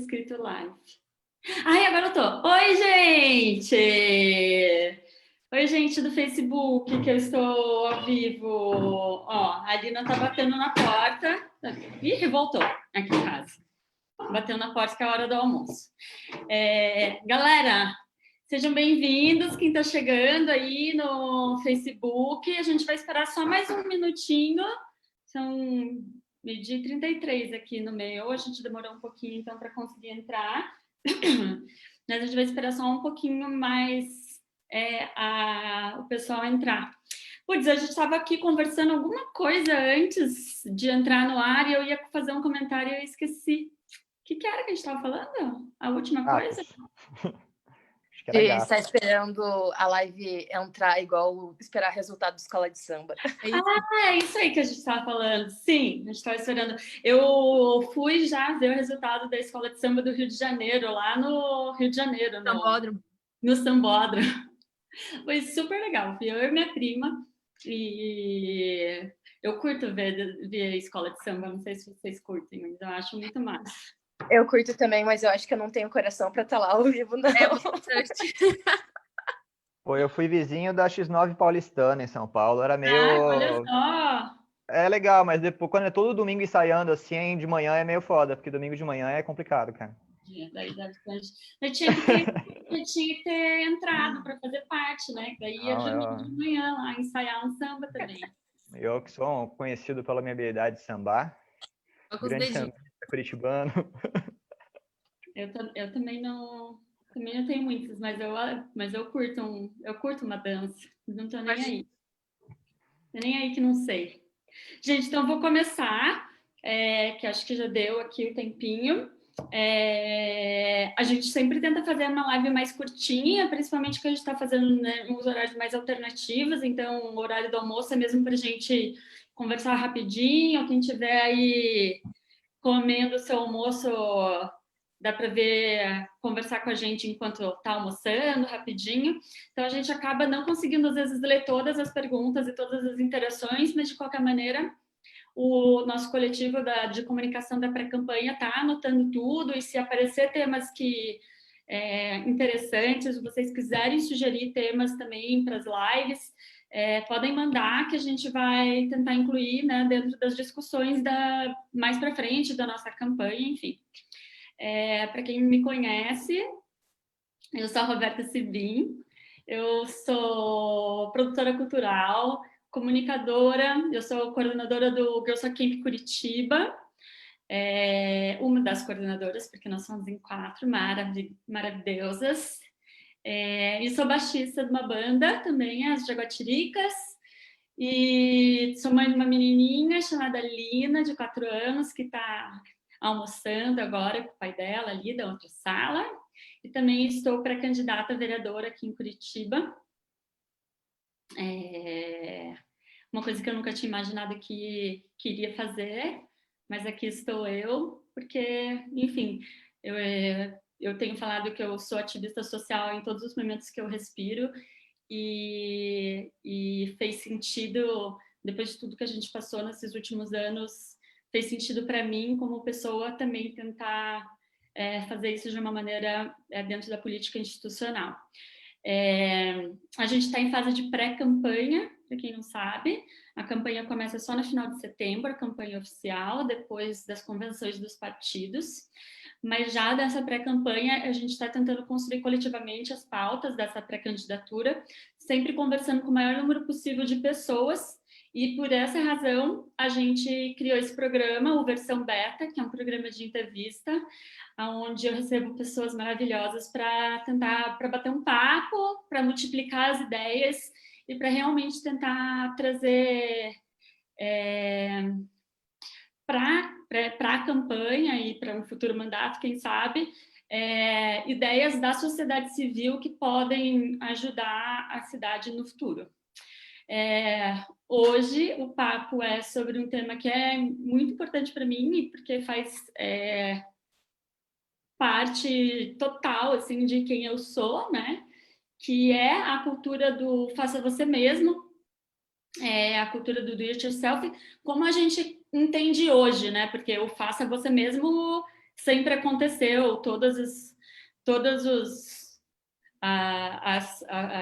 escrito live. Ai, agora eu tô. Oi, gente! Oi, gente do Facebook, que eu estou ao vivo. Ó, a Alina tá batendo na porta. Ih, voltou aqui em casa. Bateu na porta que é a hora do almoço. Galera, sejam bem-vindos. Quem tá chegando aí no Facebook, a gente vai esperar só mais um minutinho. São 12h33 aqui no meio. A gente demorou um pouquinho, então, para conseguir entrar. Mas a gente vai esperar só um pouquinho mais o pessoal entrar. Putz, a gente estava aqui conversando alguma coisa antes de entrar no ar e eu ia fazer um comentário e eu esqueci. O que era que a gente estava falando? A última coisa? Acho que era gato. Está esperando a live entrar igual esperar resultado da escola de samba. É isso aí que a gente estava falando. Sim, a gente estava esperando. Eu fui já ver o resultado da escola de samba do Rio de Janeiro, lá no Rio de Janeiro. No Sambódromo. Foi super legal. Fui eu e minha prima. E eu curto ver escola de samba. Não sei se vocês curtem, mas eu acho muito massa. Eu curto também, mas eu acho que eu não tenho coração para estar lá ao vivo, não. Pô, eu fui vizinho da X9 Paulistana em São Paulo. Era meio... olha só! É legal, mas depois, quando é todo domingo ensaiando assim, de manhã é meio foda, porque domingo de manhã é complicado, cara. Eu tinha que ter entrado para fazer parte, né? Daí ia domingo de manhã lá ensaiar um samba também. Eu que sou conhecido pela minha habilidade de sambar. Grande sambista curitibano. Eu também não tenho muitas, mas eu curto uma dança. Não tô nem aí. Tô nem aí que não sei. Gente, então vou começar, que acho que já deu aqui o tempinho. A gente sempre tenta fazer uma live mais curtinha, principalmente que a gente está fazendo, né, uns horários mais alternativos, então o horário do almoço é mesmo para a gente conversar rapidinho, quem tiver aí comendo o seu almoço, dá para ver, conversar com a gente enquanto está almoçando, rapidinho. Então, a gente acaba não conseguindo, às vezes, ler todas as perguntas e todas as interações, mas, de qualquer maneira, o nosso coletivo de comunicação da pré-campanha está anotando tudo, e se aparecer temas que interessantes, vocês quiserem sugerir temas também para as lives, podem mandar, que a gente vai tentar incluir, né, dentro das discussões mais para frente da nossa campanha, enfim. Para quem me conhece, eu sou a Roberta Sibim, eu sou produtora cultural, comunicadora, eu sou coordenadora do Girls Camp Curitiba, uma das coordenadoras, porque nós somos em 4 maravilhosas, e sou baixista de uma banda também, as Jaguatiricas, e sou mãe de uma menininha chamada Lina, de 4 anos, que está almoçando agora com o pai dela ali da outra sala, e também estou pré-candidata a vereadora aqui em Curitiba. Uma coisa que eu nunca tinha imaginado que iria fazer, mas aqui estou eu, porque, enfim, eu tenho falado que eu sou ativista social em todos os momentos que eu respiro, e fez sentido, depois de tudo que a gente passou nesses últimos anos, fez sentido para mim, como pessoa, também tentar fazer isso de uma maneira dentro da política institucional. A gente está em fase de pré-campanha, para quem não sabe. A campanha começa só no final de setembro, a campanha oficial, depois das convenções dos partidos. Mas já dessa pré-campanha, a gente está tentando construir coletivamente as pautas dessa pré-candidatura, sempre conversando com o maior número possível de pessoas, e por essa razão a gente criou esse programa, o Versão Beta, que é um programa de entrevista, onde eu recebo pessoas maravilhosas para bater um papo, para multiplicar as ideias e para realmente tentar trazer para a campanha e para um futuro mandato, quem sabe, ideias da sociedade civil que podem ajudar a cidade no futuro. Hoje o papo é sobre um tema que é muito importante para mim, porque faz parte total, assim, de quem eu sou, né? Que é a cultura do faça você mesmo, a cultura do do it yourself, como a gente entende hoje, né? Porque o faça você mesmo sempre aconteceu,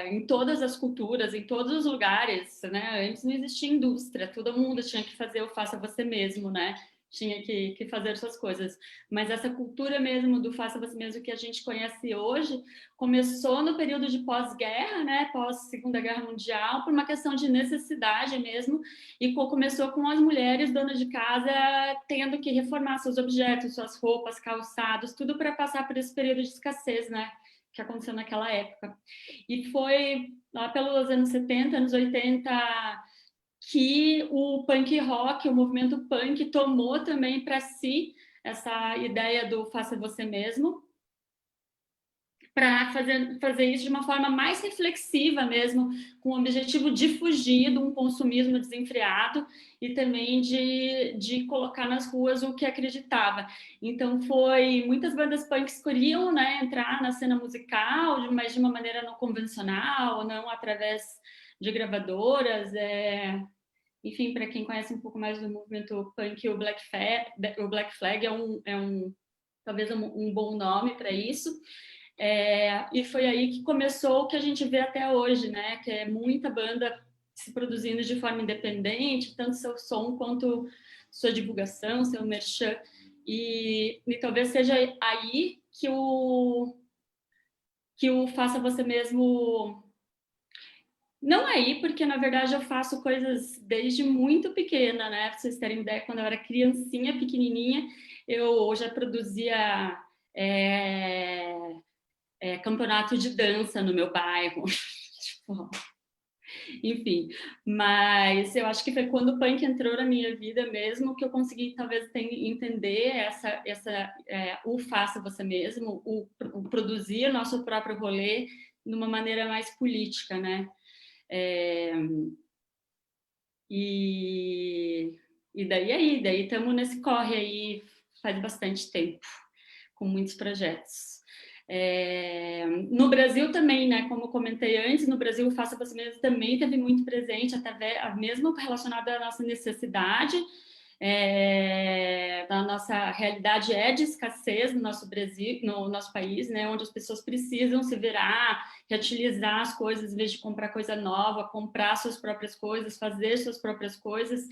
em todas as culturas, em todos os lugares, né? Antes não existia indústria, todo mundo tinha que fazer o faça você mesmo, né? Tinha que fazer suas coisas. Mas essa cultura mesmo do faça você mesmo que a gente conhece hoje começou no período de pós-guerra, né? Pós-Segunda Guerra Mundial, por uma questão de necessidade mesmo, e começou com as mulheres donas de casa tendo que reformar seus objetos, suas roupas, calçados, tudo para passar por esse período de escassez, né? Que aconteceu naquela época. E foi lá pelos anos 70, anos 80, que o punk rock, o movimento punk, tomou também para si essa ideia do faça você mesmo, para fazer isso de uma forma mais reflexiva mesmo, com o objetivo de fugir de um consumismo desenfreado e também de colocar nas ruas o que acreditava. Então, muitas bandas punks queriam, né, entrar na cena musical, mas de uma maneira não convencional, não através de gravadoras. Enfim, para quem conhece um pouco mais do movimento punk, o Black Flag talvez um bom nome para isso. E foi aí que começou o que a gente vê até hoje, né? Que é muita banda se produzindo de forma independente, tanto seu som quanto sua divulgação, seu merchan. E talvez seja aí que o faça você mesmo. Não aí, porque na verdade eu faço coisas desde muito pequena, né? Pra vocês terem ideia, quando eu era criancinha, pequenininha, eu já produzia campeonato de dança no meu bairro. Tipo, enfim, mas eu acho que foi quando o punk entrou na minha vida mesmo que eu consegui talvez entender o faça você mesmo, o produzir o nosso próprio rolê de uma maneira mais política, né? E daí estamos nesse corre aí faz bastante tempo, com muitos projetos. No Brasil também, né? Como eu comentei antes, no Brasil o Faça Você Mesmo também teve muito presente, até mesmo relacionado à nossa necessidade, a nossa realidade de escassez no nosso Brasil, no nosso país, né? Onde as pessoas precisam se virar, reutilizar as coisas em vez de comprar coisa nova, comprar suas próprias coisas, fazer suas próprias coisas.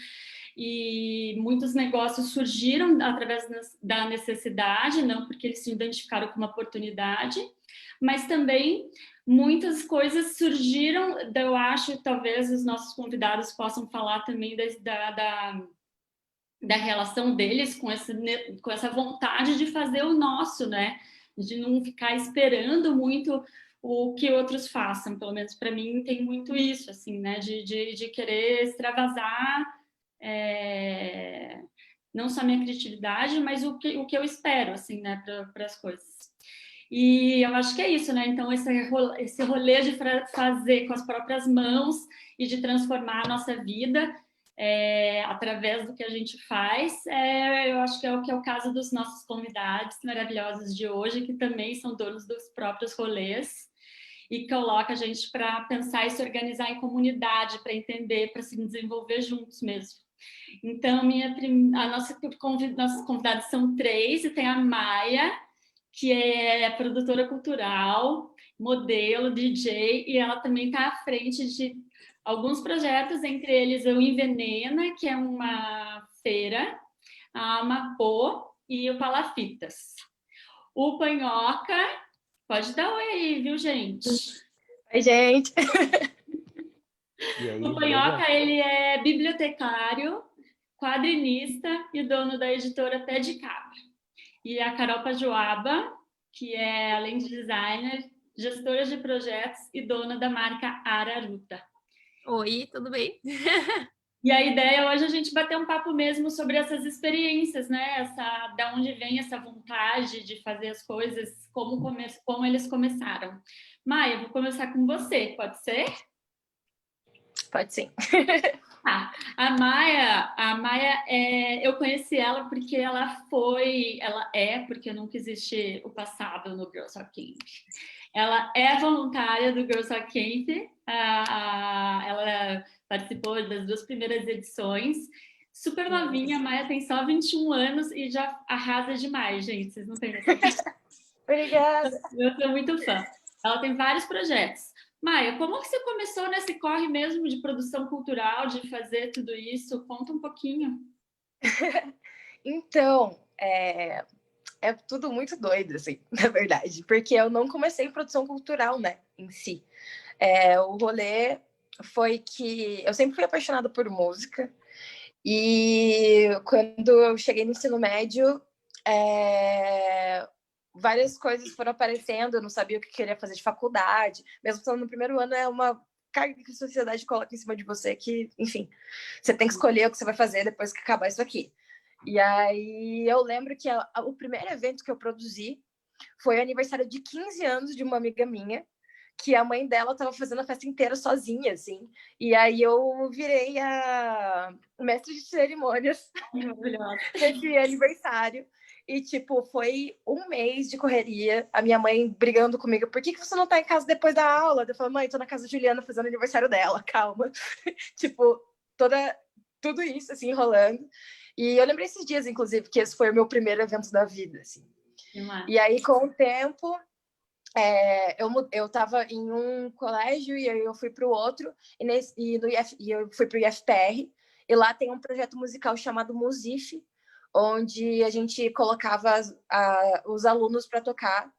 E muitos negócios surgiram através da necessidade, não porque eles se identificaram com uma oportunidade, mas também muitas coisas surgiram, eu acho, talvez os nossos convidados possam falar também da relação deles com essa vontade de fazer o nosso, né? De não ficar esperando muito o que outros façam. Pelo menos para mim tem muito isso, assim, né? De querer extravasar não só a minha criatividade, mas o que eu espero, assim, né? Para as coisas. E eu acho que é isso, né? Então, esse rolê de fazer com as próprias mãos e de transformar a nossa vida através do que a gente faz, eu acho que é o caso dos nossos convidados maravilhosos de hoje, que também são donos dos próprios rolês e coloca a gente para pensar e se organizar em comunidade, para entender, para se desenvolver juntos mesmo. Então, nossos convidados são 3, e tem a Maia, que é produtora cultural, modelo, DJ, e ela também está à frente de alguns projetos, entre eles o Envenena, que é uma feira, a Amapô e o Palafitas. O Panhoca, pode dar oi aí, viu, gente? Oi, gente! Aí, o Panhoca, ele é bibliotecário, quadrinista e dono da editora Pé de Cabra. E a Carol Pajoaba, que é, além de designer, gestora de projetos e dona da marca Araruta. Oi, tudo bem? E a ideia hoje é a gente bater um papo mesmo sobre essas experiências, né? Da onde vem essa vontade de fazer as coisas, como eles começaram. Maia, vou começar com você, pode ser? Pode sim. A Maia eu conheci ela porque porque nunca existe o passado no Girls Rock Camp. Ela é voluntária do Girls Rock Camp, ela participou das 2 primeiras edições, super novinha, a Maia tem só 21 anos e já arrasa demais, gente. Vocês não têm noção. Obrigada. Eu sou muito fã. Ela tem vários projetos. Maia, como que você começou nesse corre mesmo de produção cultural, de fazer tudo isso? Conta um pouquinho. Então, é tudo muito doido, assim, na verdade, porque eu não comecei em produção cultural, né, em si. O rolê foi que eu sempre fui apaixonada por música e quando eu cheguei no ensino médio, várias coisas foram aparecendo, eu não sabia o que queria fazer de faculdade, mesmo estando no primeiro ano, é uma carga que a sociedade coloca em cima de você que, enfim, você tem que escolher o que você vai fazer depois que acabar isso aqui. E aí eu lembro que o primeiro evento que eu produzi foi o aniversário de 15 anos de uma amiga minha, que a mãe dela estava fazendo a festa inteira sozinha, assim. E aí eu virei a mestre de cerimônias desse aniversário. E, tipo, foi um mês de correria, a minha mãe brigando comigo, por que você não tá em casa depois da aula? Eu falei, mãe, tô na casa da Juliana fazendo aniversário dela, calma. Tipo, tudo isso, assim, rolando. E eu lembrei esses dias, inclusive, que esse foi o meu primeiro evento da vida, assim. E aí, com o tempo, eu estava em um colégio e aí eu fui para o outro, e eu fui para o IFPR, e lá tem um projeto musical chamado Musif, onde a gente colocava os alunos para tocar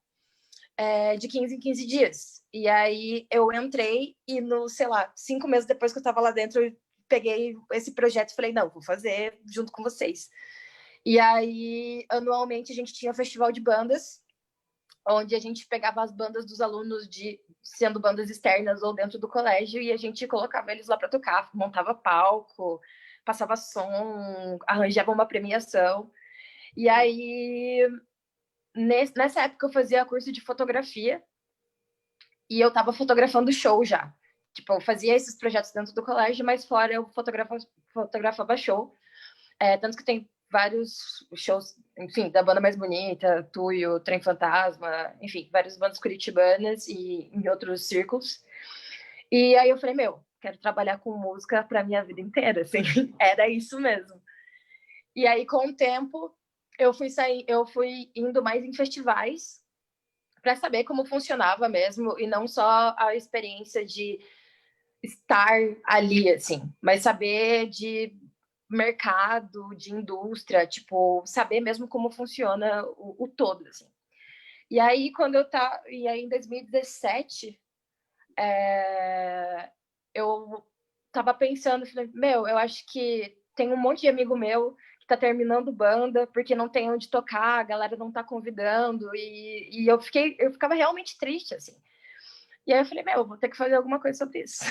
de 15 em 15 dias. E aí eu entrei e, sei lá, 5 meses depois que eu estava lá dentro, eu peguei esse projeto e falei, não, vou fazer junto com vocês. E aí, anualmente, a gente tinha um festival de bandas, onde a gente pegava as bandas dos alunos, sendo bandas externas ou dentro do colégio, e a gente colocava eles lá para tocar, montava palco, passava som, arranjava uma premiação. E aí, nessa época, eu fazia curso de fotografia, e eu estava fotografando show já. Tipo, eu fazia esses projetos dentro do colégio, mas fora eu fotografava show. Tanto que tem vários shows, enfim, da Banda Mais Bonita, Tuyo, Trem Fantasma, enfim, várias bandas curitibanas e em outros círculos. E aí eu falei, quero trabalhar com música para minha vida inteira, assim, era isso mesmo. E aí, com o tempo, eu fui indo mais em festivais para saber como funcionava mesmo, e não só a experiência de estar ali, assim, mas saber de mercado, de indústria, tipo, saber mesmo como funciona o todo, assim. E aí, em 2017, eu tava pensando, falei, eu acho que tem um monte de amigo meu que tá terminando banda porque não tem onde tocar, a galera não tá convidando, e eu ficava realmente triste, assim. E aí eu falei, eu vou ter que fazer alguma coisa sobre isso.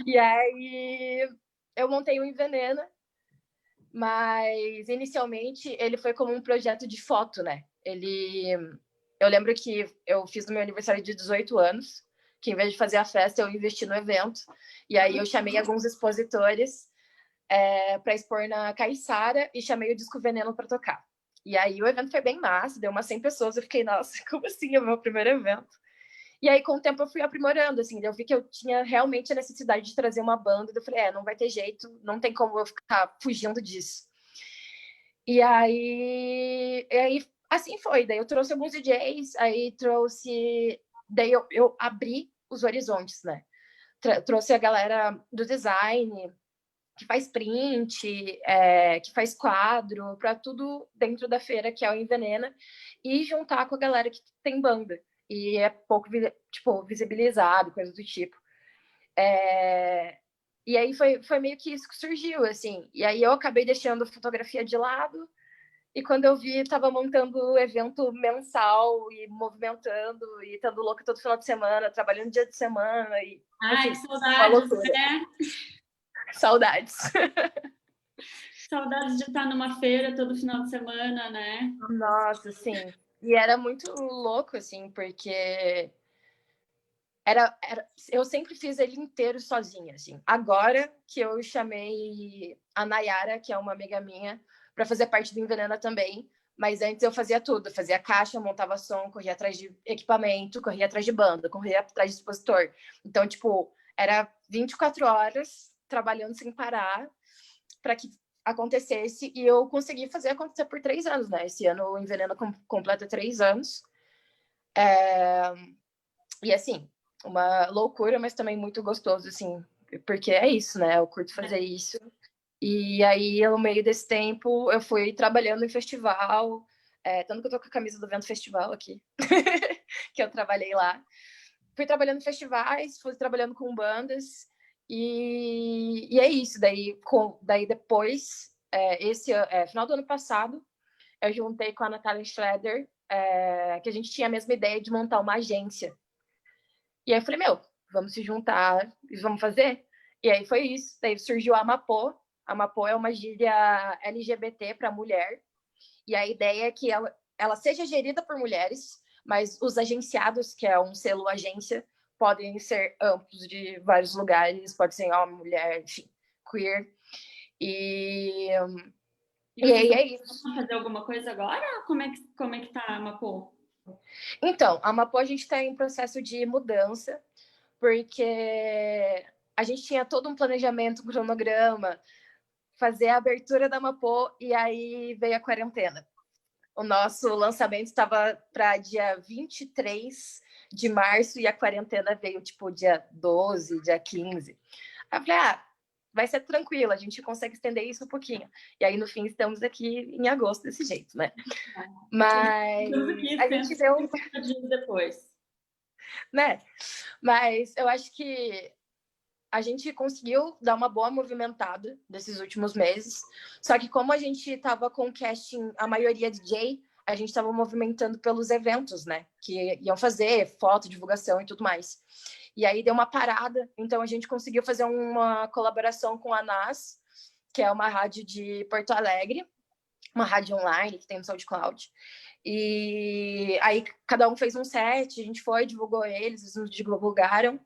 E aí eu montei o Envenena, mas inicialmente ele foi como um projeto de foto, né? Eu lembro que eu fiz no meu aniversário de 18 anos, que em vez de fazer a festa, eu investi no evento. E aí eu chamei alguns expositores para expor na Caiçara e chamei o Disco Veneno para tocar. E aí o evento foi bem massa, deu umas 100 pessoas. Eu fiquei, nossa, como assim? É o meu primeiro evento. E aí, com o tempo, eu fui aprimorando, assim, eu vi que eu tinha realmente a necessidade de trazer uma banda, eu falei, não vai ter jeito, não tem como eu ficar fugindo disso. E aí assim foi, daí eu trouxe alguns DJs, daí eu abri os horizontes, né? Trouxe a galera do design, que faz print, que faz quadro, para tudo dentro da feira, que é o Envenena, e juntar com a galera que tem banda. E é pouco, tipo, visibilizado, coisa do tipo. E aí foi meio que isso que surgiu, assim. E aí eu acabei deixando fotografia de lado, e quando eu vi, estava montando o evento mensal e movimentando, e estando louca todo final de semana, trabalhando dia de semana. Ai, que saudades, né? Saudades. Saudades de estar numa feira todo final de semana, né? Nossa, sim. E era muito louco, assim, porque eu sempre fiz ele inteiro sozinha, assim. Agora que eu chamei a Nayara, que é uma amiga minha, para fazer parte do Envenena também, mas antes eu fazia tudo, eu fazia caixa, montava som, corria atrás de equipamento, corria atrás de banda, corria atrás de expositor. Então, tipo, era 24 horas trabalhando sem parar para que acontecesse, e eu consegui fazer acontecer por 3 anos, né? Esse ano o Envenena completa 3 anos. E assim, uma loucura, mas também muito gostoso, assim, porque é isso, né? Eu curto fazer isso. E aí, no meio desse tempo, eu fui trabalhando em festival, tanto que eu tô com a camisa do Vento Festival aqui, que eu trabalhei lá. Fui trabalhando em festivais, fui trabalhando com bandas, e é isso. Daí depois, final do ano passado, eu juntei com a Natália Schroeder, que a gente tinha a mesma ideia de montar uma agência. E aí eu falei, vamos se juntar e vamos fazer? E aí foi isso. Daí surgiu a Amapô. A Amapô é uma gíria LGBT para mulher. E a ideia é que ela seja gerida por mulheres, mas os agenciados, que é um selo agência, podem ser amplos de vários lugares, pode ser homem, mulher, enfim, queer. E aí é isso. Vão fazer alguma coisa agora? Como é que tá a Mapô? Então, a Amapô a gente está em processo de mudança, porque a gente tinha todo um planejamento, um cronograma, fazer a abertura da Amapô, e aí veio a quarentena. O nosso lançamento estava para dia 23 de março e a quarentena veio tipo dia 12, dia 15. Aí eu falei, vai ser tranquilo, a gente consegue estender isso um pouquinho. E aí, no fim, estamos aqui em agosto desse jeito, né? Mas a gente deu 50 dias depois. Né? Mas eu acho que a gente conseguiu dar uma boa movimentada nesses últimos meses. Só que como a gente estava com o casting, a maioria DJ, a gente estava movimentando pelos eventos, né? Que iam fazer foto, divulgação e tudo mais. E aí deu uma parada, então a gente conseguiu fazer uma colaboração com a NAS, que é uma rádio de Porto Alegre, uma rádio online que tem no SoundCloud. E aí cada um fez um set, a gente foi, divulgou eles nos divulgaram.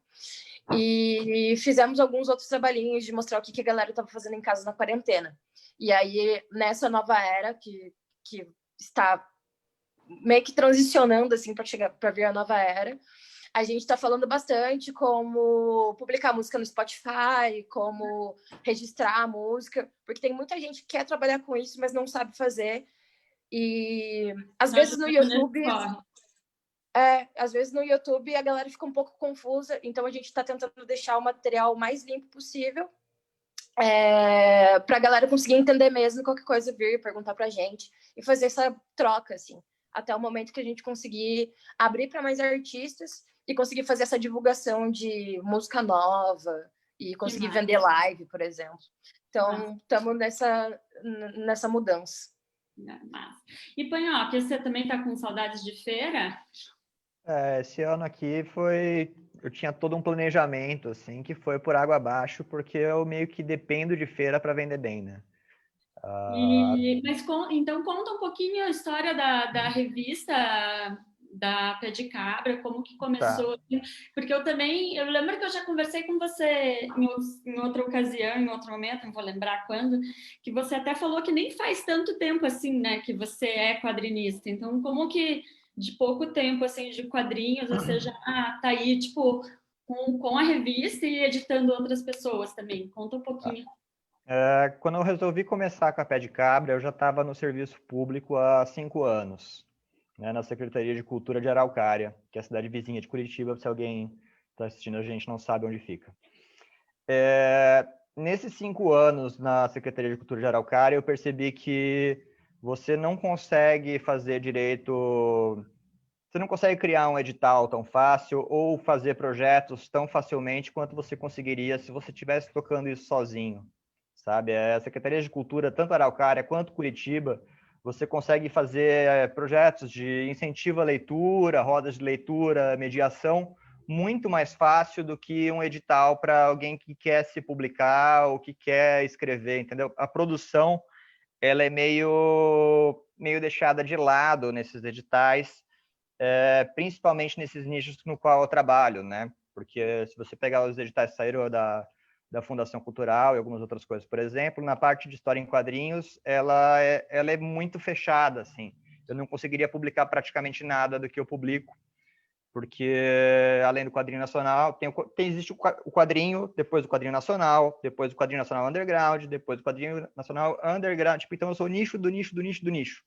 E fizemos alguns outros trabalhinhos de mostrar o que a galera estava fazendo em casa na quarentena. E aí, nessa nova era que está meio que transicionando assim para vir a nova era, a gente está falando bastante como publicar música no Spotify, como registrar a música, porque tem muita gente que quer trabalhar com isso, mas não sabe fazer. E às vezes no YouTube às vezes no YouTube a galera fica um pouco confusa, então a gente está tentando deixar o material mais limpo possível, para a galera conseguir entender mesmo, qualquer coisa vir perguntar para a gente e fazer essa troca, assim, até o momento que a gente conseguir abrir para mais artistas e conseguir fazer essa divulgação de música nova e conseguir vender live, por exemplo. Então, estamos nessa mudança. E Panhoque, você também está com saudades de feira? Esse ano aqui eu tinha todo um planejamento, assim, que foi por água abaixo, porque eu meio que dependo de feira para vender bem, né? Então conta um pouquinho a história da revista da Pé de Cabra, como que começou, Tá. Porque eu lembro que eu já conversei com você em outra ocasião, em outro momento, não vou lembrar quando, que você até falou que nem faz tanto tempo assim, né, que você é quadrinista. Então, como que de pouco tempo, assim, de quadrinhos, você já tá aí, tipo, com a revista e editando outras pessoas também. Conta um pouquinho. Quando eu resolvi começar com a Pé de Cabra, eu já estava no serviço público há 5 anos, né, na Secretaria de Cultura de Araucária, que é a cidade vizinha de Curitiba, se alguém está assistindo a gente não sabe onde fica. Nesses 5 anos na Secretaria de Cultura de Araucária, eu percebi que você não consegue fazer direito... Você não consegue criar um edital tão fácil ou fazer projetos tão facilmente quanto você conseguiria se você estivesse tocando isso sozinho, sabe? A Secretaria de Cultura, tanto Araucária quanto Curitiba, você consegue fazer projetos de incentivo à leitura, rodas de leitura, mediação, muito mais fácil do que um edital para alguém que quer se publicar ou que quer escrever, entendeu? A produção, ela é meio deixada de lado nesses editais, principalmente nesses nichos no qual eu trabalho, né? Porque se você pegar os editais que saíram da Fundação Cultural e algumas outras coisas, por exemplo, na parte de história em quadrinhos, ela é muito fechada, assim. Eu não conseguiria publicar praticamente nada do que eu publico, Porque, além do quadrinho nacional, existe o quadrinho, depois do quadrinho nacional, depois do quadrinho nacional underground, depois do quadrinho nacional underground. Tipo, então, eu sou o nicho do nicho do nicho do nicho.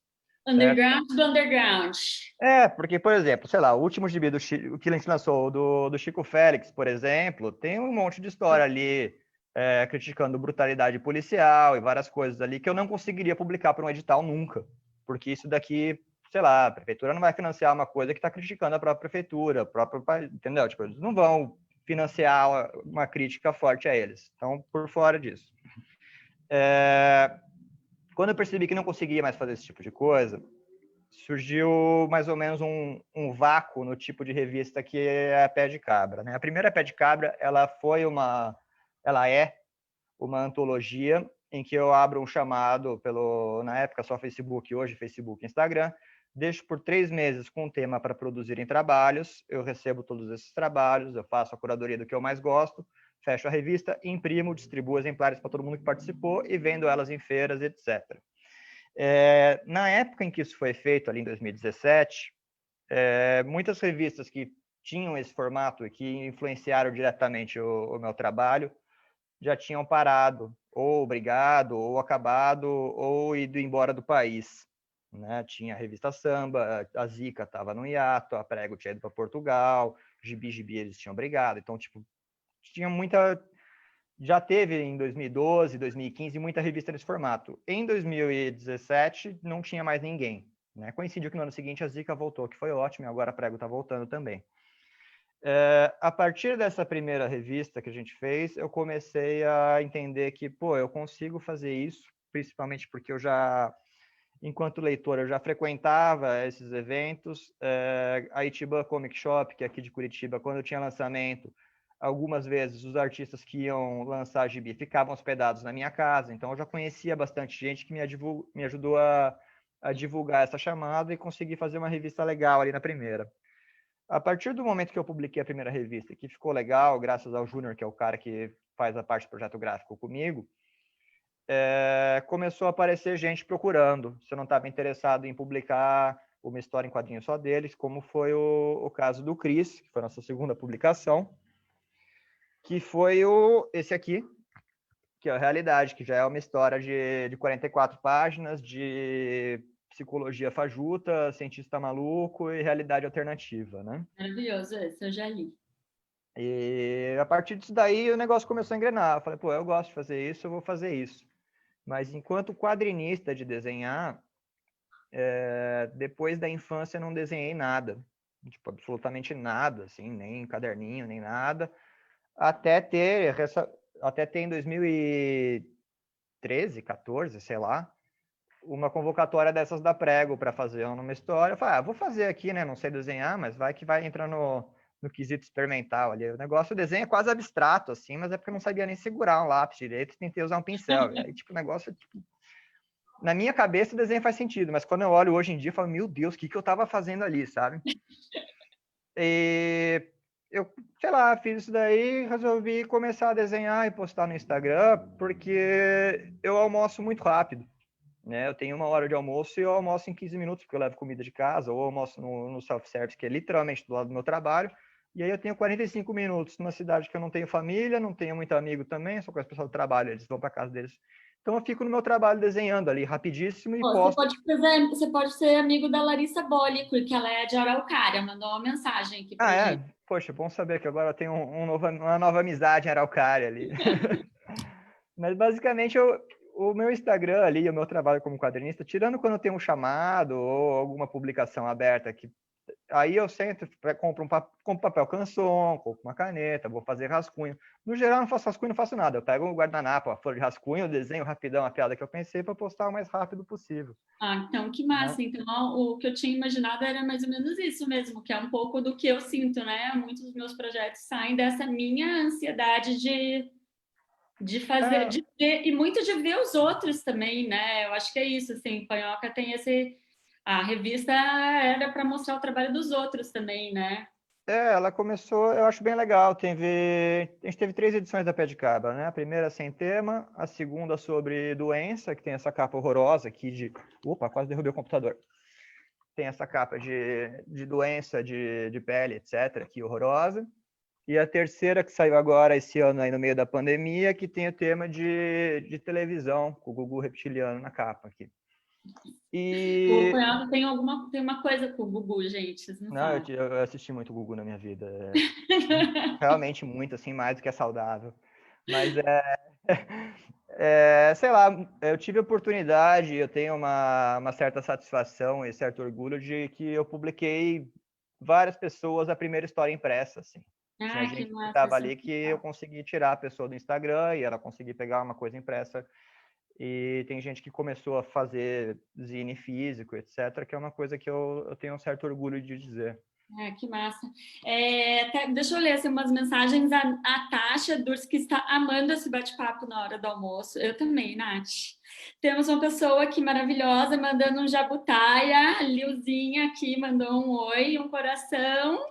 Underground do underground. Porque, por exemplo, sei lá, o último gibi o que a gente lançou do Chico Félix, por exemplo, tem um monte de história ali criticando brutalidade policial e várias coisas ali que eu não conseguiria publicar para um edital nunca. Porque isso daqui, sei lá, a prefeitura não vai financiar uma coisa que está criticando a própria prefeitura, entendeu? Tipo, eles não vão financiar uma crítica forte a eles. Então, por fora disso. Quando eu percebi que não conseguia mais fazer esse tipo de coisa, surgiu mais ou menos um vácuo no tipo de revista que é a Pé de Cabra, né? A primeira Pé de Cabra, ela é uma antologia em que eu abro um chamado na época só Facebook, hoje Facebook e Instagram, deixo por 3 meses com um tema para produzirem trabalhos, eu recebo todos esses trabalhos, eu faço a curadoria do que eu mais gosto, fecho a revista, imprimo, distribuo exemplares para todo mundo que participou e vendo elas em feiras, etc. Na época em que isso foi feito, ali em 2017, muitas revistas que tinham esse formato e que influenciaram diretamente o meu trabalho já tinham parado, ou brigado, ou acabado, ou ido embora do país. Né? Tinha a revista Samba, a Zica estava no hiato, a Prego tinha ido para Portugal, Gibi eles tinham brigado. Então, tipo, tinha muita... Já teve em 2012, 2015, muita revista nesse formato. Em 2017, não tinha mais ninguém. Né? Coincidiu que no ano seguinte a Zica voltou, que foi ótimo, e agora a Prego está voltando também. A partir dessa primeira revista que a gente fez, eu comecei a entender que, eu consigo fazer isso, principalmente porque enquanto leitor, eu já frequentava esses eventos. A Itiban Comic Shop, que é aqui de Curitiba, quando tinha lançamento, algumas vezes os artistas que iam lançar gibi ficavam hospedados na minha casa, então eu já conhecia bastante gente que me ajudou a divulgar essa chamada e consegui fazer uma revista legal ali na primeira. A partir do momento que eu publiquei a primeira revista, que ficou legal, graças ao Júnior, que é o cara que faz a parte do projeto gráfico comigo, começou a aparecer gente procurando. Se eu não estava interessado em publicar uma história em quadrinhos só deles, como foi o caso do Cris, que foi a nossa segunda publicação, que foi esse aqui, que é a Realidade, que já é uma história de 44 páginas, de psicologia fajuta, cientista maluco e realidade alternativa, né? Maravilhoso, esse eu já li. E a partir disso daí o negócio começou a engrenar. Eu falei, eu gosto de fazer isso, eu vou fazer isso. Mas enquanto quadrinista de desenhar, depois da infância eu não desenhei nada. Tipo, absolutamente nada, assim, nem caderninho, nem nada. Até ter em 2013, 14, sei lá, uma convocatória dessas da Prego para fazer uma história. Eu falei, vou fazer aqui, né? Não sei desenhar, mas vai que vai entrar no quesito experimental ali. O desenho é quase abstrato, assim, mas é porque eu não sabia nem segurar um lápis direito, tentei usar um pincel. E aí, tipo, o negócio, na minha cabeça o desenho faz sentido, mas quando eu olho hoje em dia, eu falo, meu Deus, o que eu tava fazendo ali, sabe? E eu, sei lá, fiz isso daí, resolvi começar a desenhar e postar no Instagram, porque eu almoço muito rápido. Né? Eu tenho 1 hora de almoço e eu almoço em 15 minutos, porque eu levo comida de casa, ou almoço no self-service, que é literalmente do lado do meu trabalho, e aí eu tenho 45 minutos numa cidade que eu não tenho família, não tenho muito amigo também, só com as pessoas do trabalho, eles vão para casa deles. Então eu fico no meu trabalho desenhando ali, rapidíssimo, e posto. Você pode ser amigo da Larissa Bolli, porque ela é de Araucária, mandou uma mensagem aqui pra gente. Poxa, bom saber que agora eu tenho uma nova amizade em Araucária ali. Mas basicamente o meu Instagram ali, o meu trabalho como quadrinista, tirando quando eu tenho um chamado ou alguma publicação aberta, aí eu sento, compro papel canson, compro uma caneta, vou fazer rascunho. No geral, não faço rascunho, não faço nada. Eu pego um guardanapo, a folha de rascunho, eu desenho rapidão a piada que eu pensei para postar o mais rápido possível. Então, que massa. Então, o que eu tinha imaginado era mais ou menos isso mesmo, que é um pouco do que eu sinto, né? Muitos dos meus projetos saem dessa minha ansiedade de fazer, de ver, e muito de ver os outros também, né? Eu acho que é isso, assim, Panhoca tem a revista era para mostrar o trabalho dos outros também, né? Ela começou, eu acho bem legal. A gente teve 3 edições da Pé de Cabra, né? A primeira sem tema, a segunda sobre doença, que tem essa capa horrorosa aqui de... Opa, quase derrubei o computador. tem essa capa de doença de pele, etc., que horrorosa. E a terceira, que saiu agora esse ano, aí no meio da pandemia, que tem o tema de televisão, com o Gugu reptiliano na capa aqui. O cunhado tem uma coisa com o Gugu, gente, vocês não sabem. Eu assisti muito Gugu na minha vida. Realmente muito, assim, mais do que é saudável. Mas sei lá, eu tive a oportunidade, eu tenho uma certa satisfação e certo orgulho de que eu publiquei várias pessoas a primeira história impressa, assim. Tinha gente que estava ali que eu consegui tirar a pessoa do Instagram e ela conseguir pegar uma coisa impressa. E tem gente que começou a fazer zine físico, etc., que é uma coisa que eu tenho um certo orgulho de dizer. Que massa. Deixa eu ler assim, umas mensagens. A Tasha Durs, que está amando esse bate-papo na hora do almoço. Eu também, Nath. Temos uma pessoa aqui maravilhosa mandando um jabutaia. A Lilzinha aqui mandou um oi, um coração.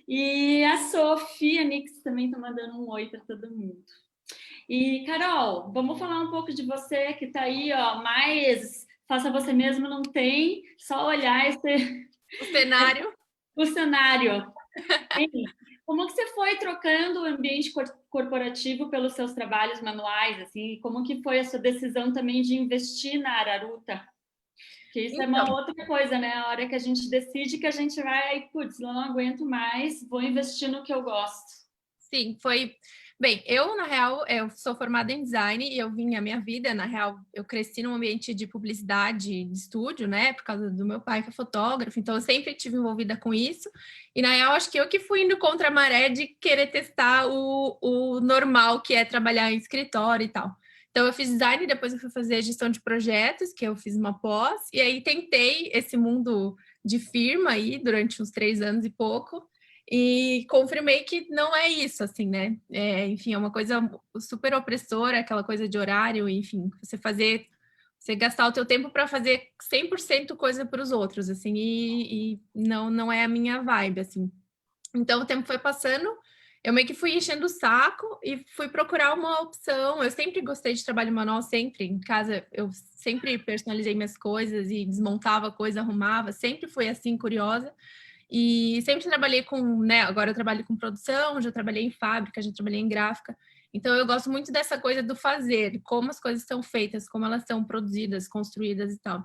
E a Sofia Nix também está mandando um oi para todo mundo. E, Carol, vamos falar um pouco de você que está aí, ó, mais faça você mesmo, não tem, só olhar esse... O cenário. O cenário. Como que você foi trocando o ambiente corporativo pelos seus trabalhos manuais, assim? Como que foi a sua decisão também de investir na Araruta? Porque isso é uma outra coisa, né? A hora que a gente decide que a gente vai, putz, não aguento mais, vou investir no que eu gosto. Sim, foi... Bem, eu, na real, eu sou formada em design e eu vim a minha vida, na real, eu cresci num ambiente de publicidade, de estúdio, né, por causa do meu pai que é fotógrafo, então eu sempre estive envolvida com isso, e na real, acho que eu que fui indo contra a maré de querer testar o normal, que é trabalhar em escritório e tal. Então eu fiz design, depois eu fui fazer gestão de projetos, que eu fiz uma pós, e aí tentei esse mundo de firma aí durante uns 3 anos e pouco, e confirmei que não é isso, assim, né? Enfim, é uma coisa super opressora, aquela coisa de horário, enfim, você gastar o teu tempo para fazer 100% coisa para os outros, assim, e não é a minha vibe, assim. Então, o tempo foi passando, eu meio que fui enchendo o saco e fui procurar uma opção. Eu sempre gostei de trabalho manual, sempre. Em casa, eu sempre personalizei minhas coisas e desmontava coisa, arrumava, sempre fui assim, curiosa. E sempre trabalhei com, né, agora eu trabalho com produção, já trabalhei em fábrica, já trabalhei em gráfica. Então eu gosto muito dessa coisa do fazer, como as coisas são feitas, como elas são produzidas, construídas e tal.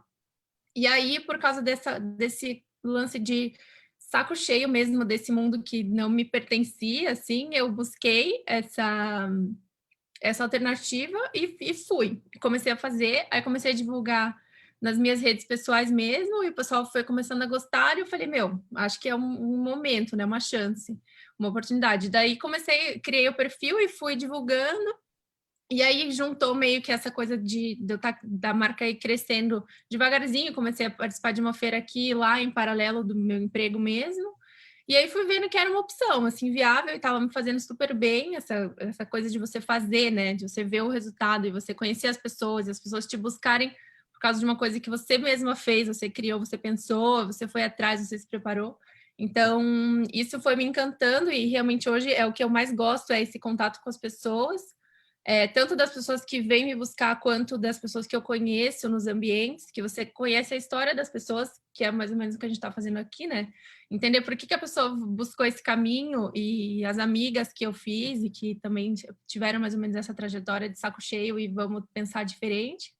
E aí, por causa desse lance de saco cheio mesmo desse mundo que não me pertencia, assim, eu busquei essa alternativa e fui. Comecei a fazer, aí comecei a divulgar nas minhas redes pessoais mesmo, e o pessoal foi começando a gostar, e eu falei, acho que é um momento, né, uma chance, uma oportunidade. Daí criei o perfil e fui divulgando, e aí juntou meio que essa coisa da marca ir crescendo devagarzinho, comecei a participar de uma feira aqui e lá, em paralelo do meu emprego mesmo, e aí fui vendo que era uma opção, assim, viável, e estava me fazendo super bem, essa coisa de você fazer, né, de você ver o resultado, e você conhecer as pessoas te buscarem por causa de uma coisa que você mesma fez, você criou, você pensou, você foi atrás, você se preparou. Então, isso foi me encantando, e realmente hoje é o que eu mais gosto, é esse contato com as pessoas, tanto das pessoas que vêm me buscar, quanto das pessoas que eu conheço nos ambientes, que você conhece a história das pessoas, que é mais ou menos o que a gente está fazendo aqui, né? Entender por que a pessoa buscou esse caminho, e as amigas que eu fiz, e que também tiveram mais ou menos essa trajetória de saco cheio e vamos pensar diferente.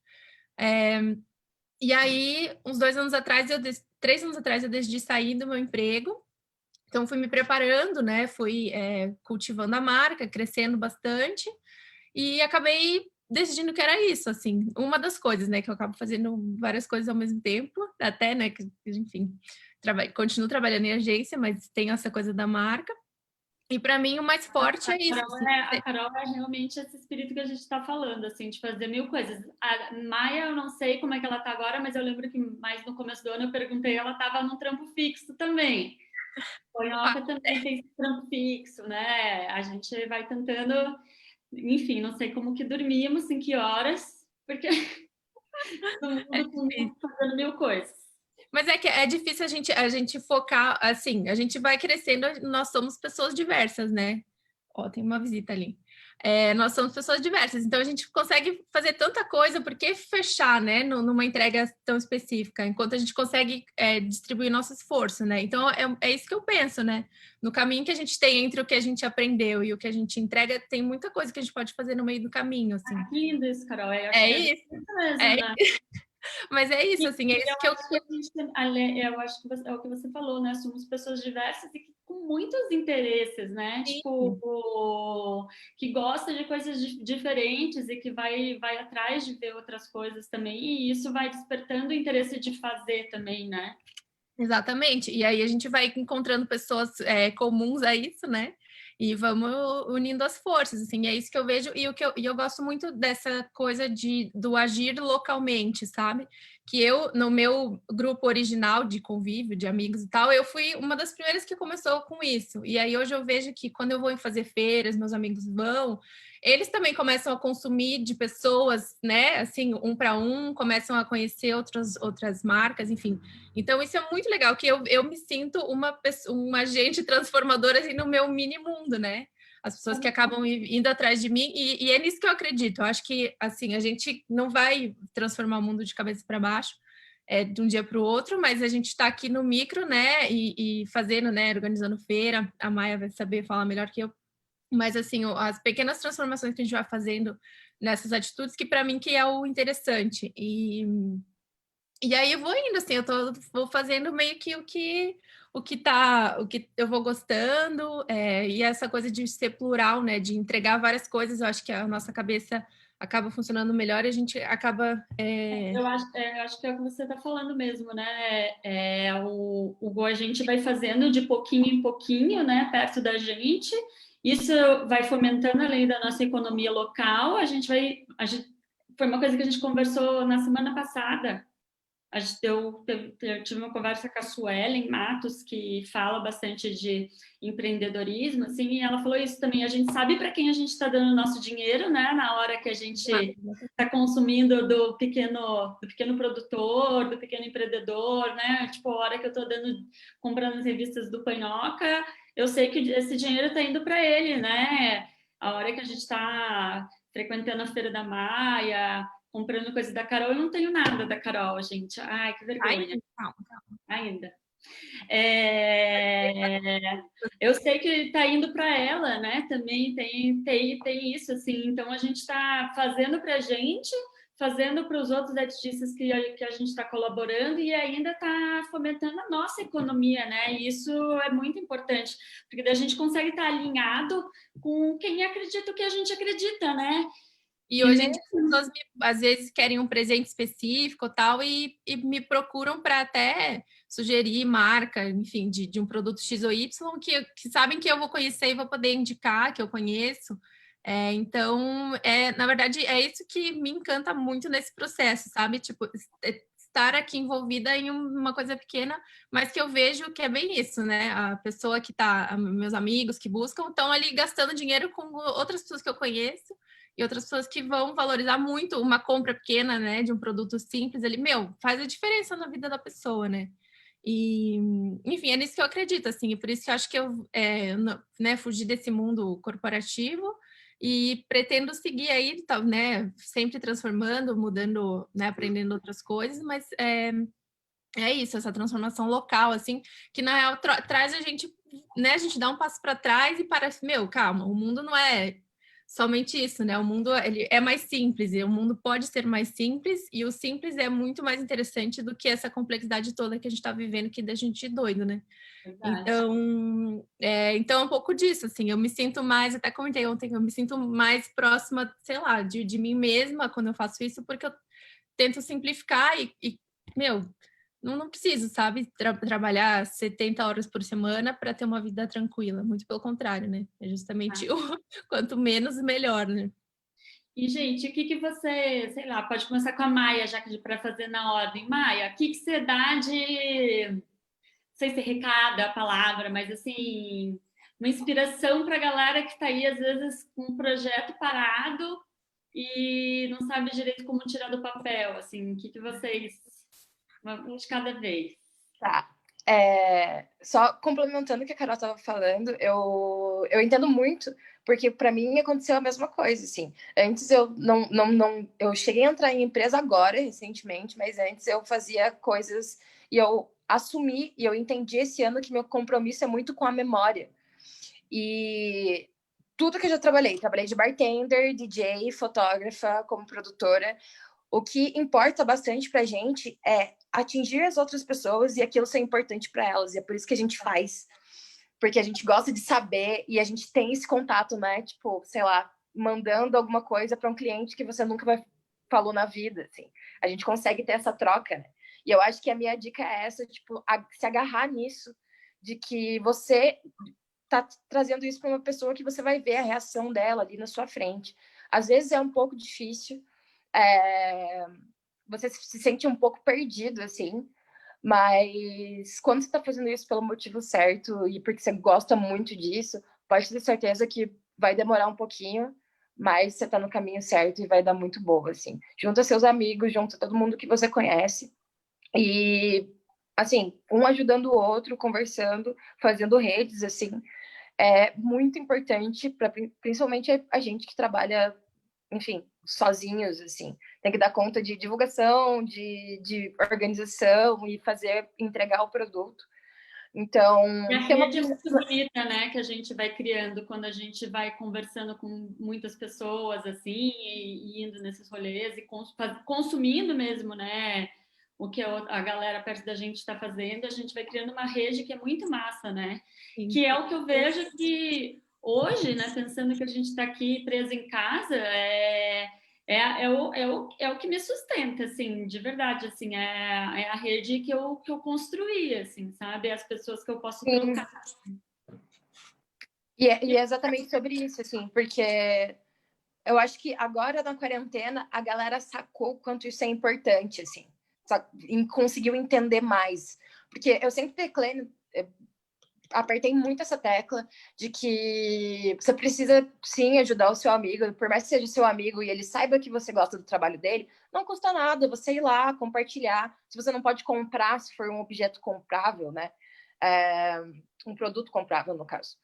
E aí, uns 3 anos atrás, eu decidi sair do meu emprego. Então, fui me preparando, né? Fui cultivando a marca, crescendo bastante. E acabei decidindo que era isso, assim. Uma das coisas, né? Que eu acabo fazendo várias coisas ao mesmo tempo. Até, né? Que, enfim, continuo trabalhando em agência, mas tenho essa coisa da marca. E para mim o mais forte é isso. A Carol é realmente esse espírito que a gente está falando, assim, de fazer 1000 coisas. A Maia, eu não sei como é que ela está agora, mas eu lembro que mais no começo do ano eu perguntei, ela estava num trampo fixo também. Ponhoca também tem esse trampo fixo, né? A gente vai tentando, enfim, não sei como que dormimos, em que horas, porque todo mundo fazendo 1000 coisas. Mas é que é difícil a gente focar, assim, a gente vai crescendo, nós somos pessoas diversas, né? Ó, tem uma visita ali. nós somos pessoas diversas, então a gente consegue fazer tanta coisa, por que fechar, né, numa entrega tão específica, enquanto a gente consegue distribuir nosso esforço, né? Então é isso que eu penso, né? No caminho que a gente tem entre o que a gente aprendeu e o que a gente entrega, tem muita coisa que a gente pode fazer no meio do caminho, assim. Que lindo isso, Carol. Eu acho É que isso. isso mesmo, É né? Mas é isso, assim, é isso que eu... Eu acho que é o que você falou, né? Somos pessoas diversas e com muitos interesses, né? Sim. Tipo, que gosta de coisas diferentes e que vai atrás de ver outras coisas também. E isso vai despertando o interesse de fazer também, né? Exatamente. E aí a gente vai encontrando pessoas comuns a isso, né? E vamos unindo as forças, assim, é isso que eu vejo, e eu gosto muito dessa coisa do agir localmente, sabe? Que eu, no meu grupo original de convívio, de amigos e tal, eu fui uma das primeiras que começou com isso. E aí hoje eu vejo que quando eu vou fazer feiras, meus amigos vão, eles também começam a consumir de pessoas, né? Assim, um para um, começam a conhecer outras marcas, enfim. Então, isso é muito legal, que eu me sinto uma agente transformadora assim, no meu mini mundo, né? As pessoas que acabam indo atrás de mim, e é nisso que eu acredito. Eu acho que, assim, a gente não vai transformar o mundo de cabeça para baixo de um dia para o outro, mas a gente está aqui no micro, né? E fazendo, né? Organizando feira. A Maia vai saber falar melhor que eu. Mas, assim, as pequenas transformações que a gente vai fazendo nessas atitudes, que para mim que é o interessante. E aí eu vou indo, assim, vou fazendo meio que o que eu vou gostando, e essa coisa de ser plural, né? De entregar várias coisas, eu acho que a nossa cabeça acaba funcionando melhor e a gente acaba. Eu acho que é o que você está falando mesmo, né? A gente vai fazendo de pouquinho em pouquinho, né? Perto da gente. Isso vai fomentando além da nossa economia local. Foi uma coisa que a gente conversou na semana passada. Eu tive uma conversa com a Suelen Matos, que fala bastante de empreendedorismo, assim, e ela falou isso também. A gente sabe para quem a gente está dando o nosso dinheiro, né? Na hora que a gente está consumindo do pequeno produtor, do pequeno empreendedor, né? Tipo, a hora que eu estou comprando as revistas do Panhoca, eu sei que esse dinheiro está indo para ele, né? A hora que a gente está frequentando a Feira da Maia, comprando coisa da Carol, eu não tenho nada da Carol, gente. Ai, que vergonha. Calma. Ainda. Eu sei que está indo para ela, né? Também tem isso, assim. Então, a gente está fazendo para a gente, fazendo para os outros artistas que a gente está colaborando e ainda está fomentando a nossa economia, né? E isso é muito importante, porque daí a gente consegue estar alinhado com quem acredita o que a gente acredita, né? E hoje em dia as pessoas às vezes querem um presente específico tal, e me procuram para até sugerir marca, enfim, de um produto X ou Y, que sabem que eu vou conhecer e vou poder indicar que eu conheço. Então, na verdade, é isso que me encanta muito nesse processo, sabe? Tipo, estar aqui envolvida em uma coisa pequena, mas que eu vejo que é bem isso, né? A pessoa que tá, meus amigos que buscam, estão ali gastando dinheiro com outras pessoas que eu conheço, e outras pessoas que vão valorizar muito uma compra pequena, né, de um produto simples, ele, faz a diferença na vida da pessoa, né? E, enfim, é nisso que eu acredito, assim, e por isso que eu acho que eu né, fugi desse mundo corporativo e pretendo seguir aí, né, sempre transformando, mudando, né, aprendendo outras coisas, mas é isso, essa transformação local, assim, que na real traz a gente, né, a gente dá um passo para trás e parece, calma, o mundo não é somente isso, né? O mundo ele é mais simples, e o mundo pode ser mais simples, e o simples é muito mais interessante do que essa complexidade toda que a gente está vivendo, que deixa a gente doido, né? Então, então é um pouco disso, assim, eu me sinto mais, até comentei ontem, eu me sinto mais próxima, sei lá, de mim mesma quando eu faço isso, porque eu tento simplificar não preciso, sabe, trabalhar 70 horas por semana para ter uma vida tranquila. Muito pelo contrário, né? É justamente quanto menos, melhor, né? E, gente, o que você, sei lá, pode começar com a Maia, já que para fazer na ordem. Maia, o que você dá de, não sei se é recado a palavra, mas assim, uma inspiração para a galera que está aí, às vezes, com um projeto parado e não sabe direito como tirar do papel, assim, o que vocês... Um de cada vez. Tá. Só complementando o que a Carol estava falando, eu entendo muito, porque para mim aconteceu a mesma coisa, assim. Antes eu cheguei a entrar em empresa agora, recentemente, mas antes eu fazia coisas e eu assumi e eu entendi esse ano que meu compromisso é muito com a memória. E tudo que eu já trabalhei de bartender, DJ, fotógrafa, como produtora. O que importa bastante pra gente é atingir as outras pessoas e aquilo ser importante para elas. E é por isso que a gente faz. Porque a gente gosta de saber e a gente tem esse contato, né? Tipo, sei lá, mandando alguma coisa para um cliente que você nunca falou na vida, assim. A gente consegue ter essa troca, né? E eu acho que a minha dica é essa, tipo, se agarrar nisso, de que você tá trazendo isso para uma pessoa que você vai ver a reação dela ali na sua frente. Às vezes é um pouco difícil, você se sente um pouco perdido, assim, mas quando você está fazendo isso pelo motivo certo e porque você gosta muito disso, pode ter certeza que vai demorar um pouquinho, mas você está no caminho certo e vai dar muito boa, assim. Junta seus amigos, junta todo mundo que você conhece e, assim, um ajudando o outro, conversando, fazendo redes, assim, é muito importante para principalmente a gente que trabalha, enfim, sozinhos, assim. Tem que dar conta de divulgação, de organização e entregar o produto. Então, E a rede é muito bonita, né, que a gente vai criando quando a gente vai conversando com muitas pessoas, assim, e indo nesses rolês e consumindo mesmo, né, o que a galera perto da gente está fazendo, a gente vai criando uma rede que é muito massa, né? Sim. Que é o que eu vejo que hoje, né, pensando que a gente está aqui preso em casa, é o que me sustenta, assim, de verdade, assim, é a rede que eu construí, assim, sabe? As pessoas que eu posso trocar. E é exatamente sobre isso, assim, porque eu acho que agora na quarentena a galera sacou o quanto isso é importante, assim, conseguiu entender mais. Porque eu sempre apertei muito essa tecla de que você precisa sim ajudar o seu amigo, por mais que seja seu amigo e ele saiba que você gosta do trabalho dele, não custa nada você ir lá compartilhar. Se você não pode comprar, se for um objeto comprável, né? Um produto comprável, no caso.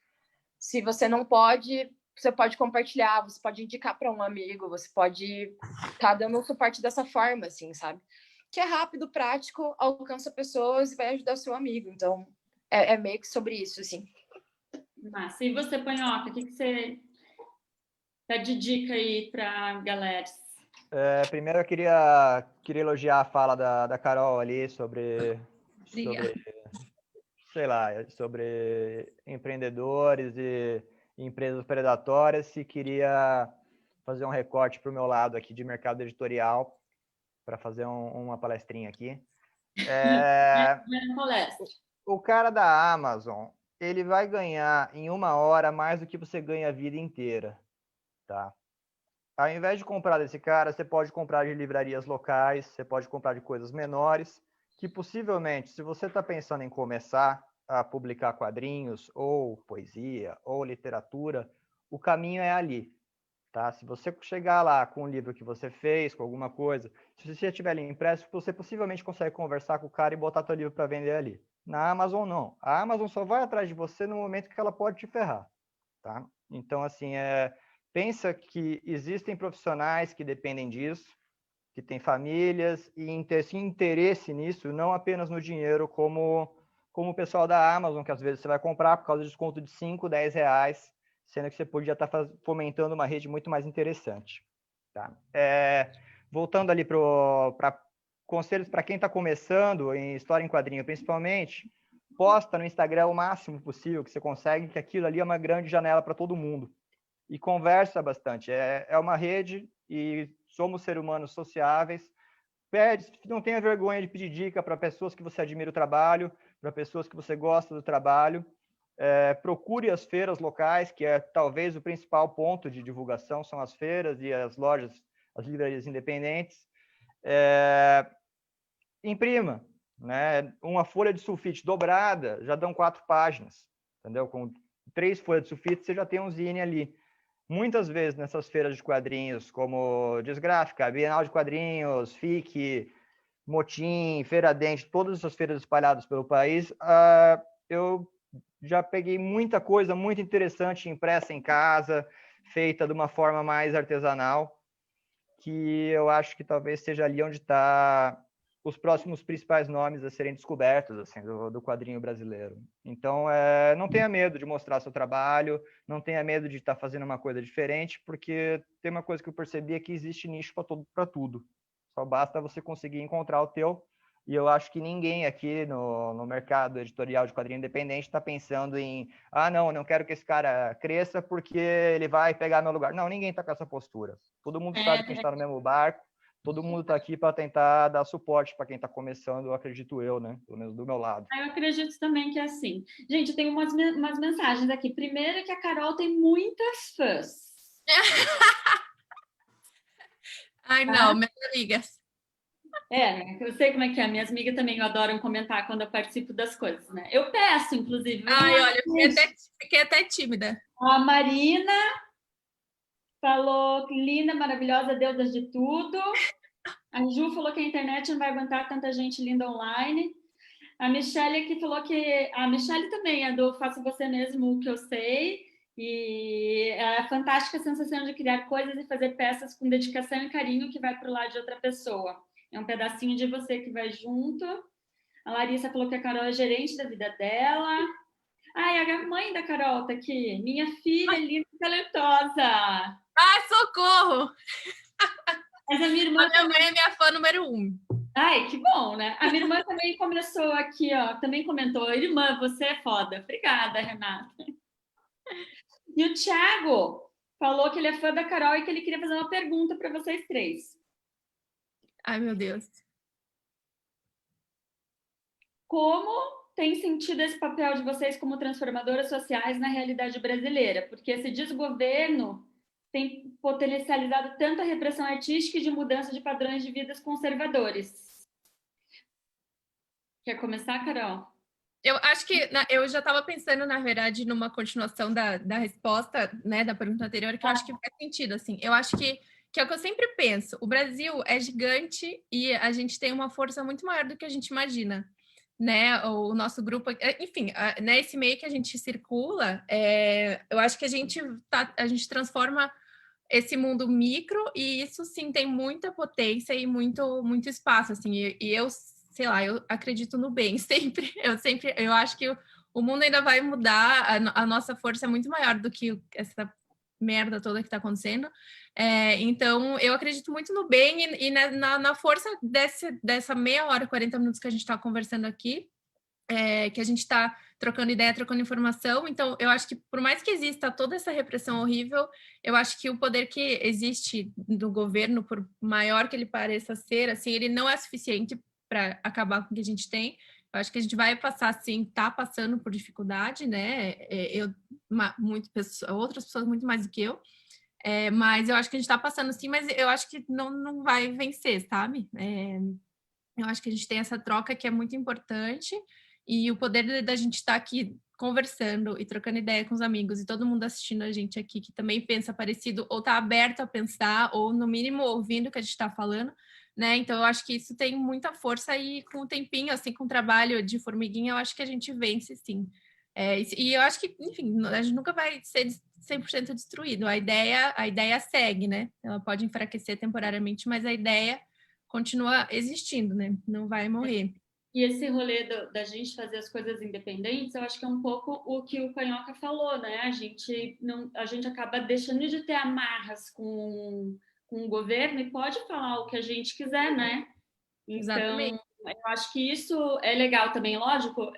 Se você não pode, você pode compartilhar, você pode indicar para um amigo, você pode estar dando um suporte dessa forma, assim, sabe? Que é rápido, prático, alcança pessoas e vai ajudar o seu amigo. Então, é meio que sobre isso, assim. Massa. E você, Panhoca, o que você dá de dica aí para a galera? Primeiro eu queria elogiar a fala da Carol ali sobre, sei lá, sobre empreendedores e empresas predatórias, e queria fazer um recorte para o meu lado aqui de mercado editorial, para fazer uma palestrinha aqui. O cara da Amazon, ele vai ganhar em 1 hora mais do que você ganha a vida inteira, tá? Ao invés de comprar desse cara, você pode comprar de livrarias locais, você pode comprar de coisas menores, que possivelmente, se você está pensando em começar a publicar quadrinhos, ou poesia, ou literatura, o caminho é ali, tá? Se você chegar lá com um livro que você fez, com alguma coisa, se você tiver ali impresso, você possivelmente consegue conversar com o cara e botar seu livro para vender ali. Na Amazon, não. A Amazon só vai atrás de você no momento que ela pode te ferrar, tá? Então, assim, pensa que existem profissionais que dependem disso, que têm famílias e esse interesse nisso, não apenas no dinheiro, como o pessoal da Amazon, que às vezes você vai comprar por causa de desconto de 5, 10 reais, sendo que você podia estar fomentando uma rede muito mais interessante. Tá? Voltando ali para conselhos para quem está começando em história em quadrinho, principalmente, posta no Instagram o máximo possível que você consegue, que aquilo ali é uma grande janela para todo mundo. E conversa bastante. É uma rede e somos seres humanos sociáveis. Não tenha vergonha de pedir dica para pessoas que você admira o trabalho, para pessoas que você gosta do trabalho. Procure as feiras locais, que é talvez o principal ponto de divulgação, são as feiras e as lojas, as livrarias independentes. Imprima, né? Uma folha de sulfite dobrada já dão 4 páginas, entendeu? Com 3 folhas de sulfite você já tem um zine ali. Muitas vezes nessas feiras de quadrinhos, como Desgráfica, Bienal de Quadrinhos, FIC, Motim, Feira Dente, todas essas feiras espalhadas pelo país, eu já peguei muita coisa muito interessante impressa em casa, feita de uma forma mais artesanal, que eu acho que talvez seja ali onde está os próximos principais nomes a serem descobertos assim, do quadrinho brasileiro. Então, não tenha medo de mostrar seu trabalho, não tenha medo de estar fazendo uma coisa diferente, porque tem uma coisa que eu percebi é que existe nicho para tudo. Só basta você conseguir encontrar o teu. E eu acho que ninguém aqui no mercado editorial de quadrinho independente está pensando em não quero que esse cara cresça porque ele vai pegar meu lugar. Não, ninguém está com essa postura. Todo mundo sabe que a gente está no mesmo barco, todo mundo está aqui para tentar dar suporte para quem está começando, acredito eu, né? Pelo menos do meu lado. Eu acredito também que é assim. Gente, tem umas mensagens aqui. Primeiro que a Carol tem muitas fãs. Ai, não, minhas amigas. Eu sei como é que é. Minhas amigas também adoram comentar quando eu participo das coisas, né? Eu peço, inclusive. Ai, olha, fiquei até tímida. A Marina falou que linda, maravilhosa, deusa de tudo. A Ju falou que a internet não vai aguentar tanta gente linda online. A Michelle aqui falou que... A Michelle também é do Faça Você Mesmo, o que eu sei. E é a fantástica sensação de criar coisas e fazer peças com dedicação e carinho que vai para o lado de outra pessoa. É um pedacinho de você que vai junto. A Larissa falou que a Carol é gerente da vida dela. Ai, a mãe da Carol tá aqui. Minha filha linda e talentosa. Ai, socorro! Mas a minha irmã... A minha mãe é minha fã número 1. Ai, que bom, né? A minha irmã também começou aqui, ó. Também comentou. Irmã, você é foda. Obrigada, Renata. E o Thiago falou que ele é fã da Carol e que ele queria fazer uma pergunta para vocês três. Ai, meu Deus. Como tem sentido esse papel de vocês como transformadoras sociais na realidade brasileira? Porque esse desgoverno tem potencializado tanto a repressão artística e de mudança de padrões de vidas conservadores. Quer começar, Carol? Eu acho que eu já estava pensando, na verdade, numa continuação da resposta, né, da pergunta anterior, que eu acho que faz sentido, assim. Eu acho que é o que eu sempre penso. O Brasil é gigante e a gente tem uma força muito maior do que a gente imagina, né? O nosso grupo, enfim, né, esse meio que a gente circula, eu acho que a gente transforma esse mundo micro e isso, sim, tem muita potência e muito espaço, assim. E eu, sei lá, eu acredito no bem sempre. Eu acho que o mundo ainda vai mudar, a nossa força é muito maior do que essa merda toda que está acontecendo. Então, eu acredito muito no bem e na força dessa meia hora, 40 minutos que a gente está conversando aqui, que a gente está trocando ideia, trocando informação. Então, eu acho que, por mais que exista toda essa repressão horrível, eu acho que o poder que existe do governo, por maior que ele pareça ser, assim, ele não é suficiente para acabar com o que a gente tem. Eu acho que a gente vai passar, sim, está passando por dificuldade, né? Outras pessoas muito mais do que eu. Mas eu acho que a gente está passando, sim, mas eu acho que não vai vencer, sabe? Eu acho que a gente tem essa troca que é muito importante e o poder da gente estar aqui conversando e trocando ideia com os amigos e todo mundo assistindo a gente aqui que também pensa parecido ou está aberto a pensar ou, no mínimo, ouvindo o que a gente está falando, né? Então, eu acho que isso tem muita força e com o tempinho, assim, com o trabalho de formiguinha, eu acho que a gente vence, sim. E eu acho que, enfim, a gente nunca vai ser 100% destruído. A ideia segue, né? Ela pode enfraquecer temporariamente, mas a ideia continua existindo, né? Não vai morrer. E esse rolê da gente fazer as coisas independentes, eu acho que é um pouco o que o Panhoca falou, né? A gente acaba deixando de ter amarras com o governo e pode falar o que a gente quiser, né? Então, exatamente. Eu acho que isso é legal também, lógico,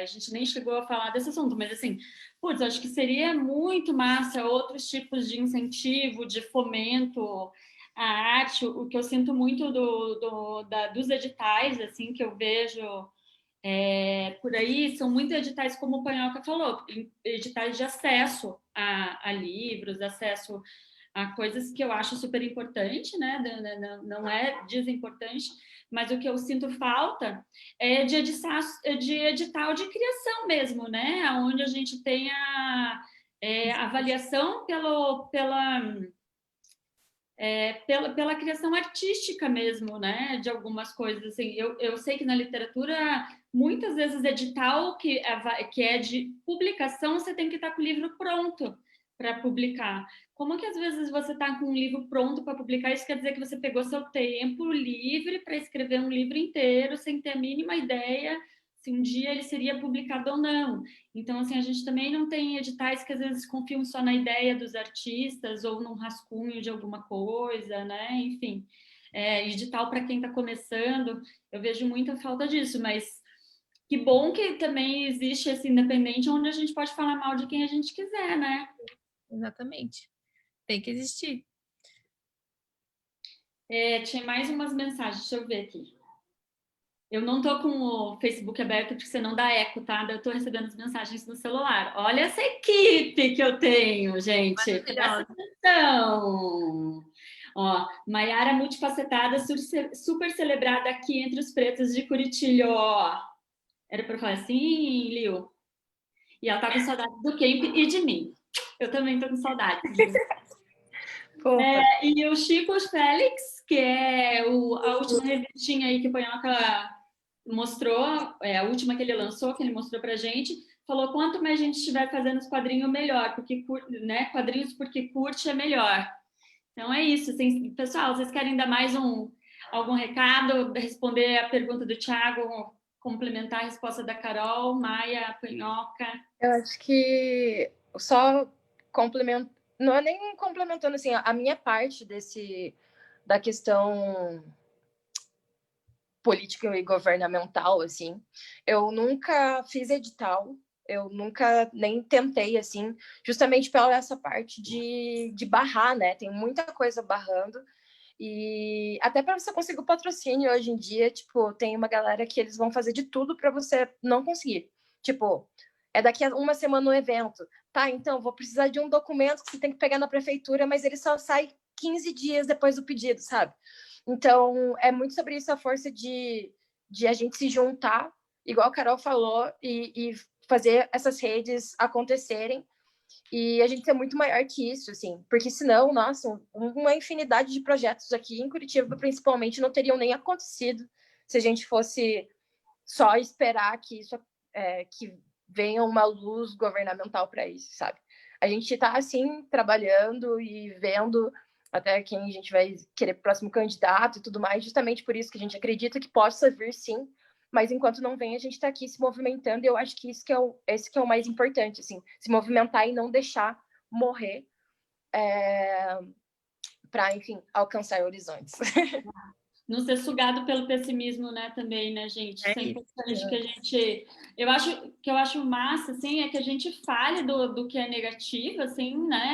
a gente nem chegou a falar desse assunto, mas assim, putz, acho que seria muito massa outros tipos de incentivo, de fomento à arte. O que eu sinto muito dos editais, assim, que eu vejo por aí, são muitos editais, como o Panhoca falou, editais de acesso a livros, acesso a coisas que eu acho super importante, né? Não é desimportante, mas o que eu sinto falta é de edital de criação mesmo, né? Onde a gente tenha avaliação pela criação artística mesmo, né? De algumas coisas. Assim, eu sei que na literatura, muitas vezes, edital que é de publicação, você tem que estar com o livro pronto para publicar. Como que às vezes você está com um livro pronto para publicar? Isso quer dizer que você pegou seu tempo livre para escrever um livro inteiro, sem ter a mínima ideia se um dia ele seria publicado ou não. Então, assim, a gente também não tem editais que às vezes confiam só na ideia dos artistas ou num rascunho de alguma coisa, né? Enfim, edital para quem está começando, eu vejo muita falta disso, mas que bom que também existe esse independente onde a gente pode falar mal de quem a gente quiser, né? Exatamente. Tem que existir. Tinha mais umas mensagens, deixa eu ver aqui. Eu não tô com o Facebook aberto porque você não dá eco, tá? Eu tô recebendo as mensagens no celular. Olha essa equipe que eu tenho, gente. Presta atenção. Ó, Maiara multifacetada, super celebrada aqui entre os pretos de Curitiba. Ó, era para falar assim, Liu? E ela tá com saudade do Camp e de mim. Eu também tô com saudade. E o Chico Félix, que é a última revistinha aí que o Panhoca mostrou, a última que ele lançou, que ele mostrou pra gente, falou quanto mais a gente estiver fazendo os quadrinhos, melhor, porque né, quadrinhos porque curte é melhor. Então é isso. Assim, pessoal, vocês querem dar mais algum recado, responder a pergunta do Thiago, complementar a resposta da Carol, Maia, Panhoca? Eu acho que só complementando, não é nem complementando, assim, a minha parte da questão política e governamental, assim, eu nunca fiz edital, eu nunca nem tentei, assim, justamente pela essa parte de barrar, né? Tem muita coisa barrando. E até para você conseguir o patrocínio hoje em dia, tipo, tem uma galera que eles vão fazer de tudo para você não conseguir. Tipo, daqui a uma semana o evento. Tá, então, vou precisar de um documento que você tem que pegar na prefeitura, mas ele só sai 15 dias depois do pedido, sabe? Então, é muito sobre isso, a força de a gente se juntar, igual a Carol falou, e fazer essas redes acontecerem. E a gente é muito maior que isso, assim, porque senão, nossa, uma infinidade de projetos aqui em Curitiba, principalmente, não teriam nem acontecido se a gente fosse só esperar que isso que venha uma luz governamental para isso, sabe? A gente está, assim, trabalhando e vendo até quem a gente vai querer para o próximo candidato e tudo mais, justamente por isso que a gente acredita que possa vir, sim, mas enquanto não vem, a gente está aqui se movimentando, e eu acho que esse que é o mais importante, assim, se movimentar e não deixar morrer para, enfim, alcançar horizontes. Não ser sugado pelo pessimismo, né, também, né, gente? Isso é importante que a gente... Eu acho massa, assim, é que a gente fale do que é negativo, assim, né?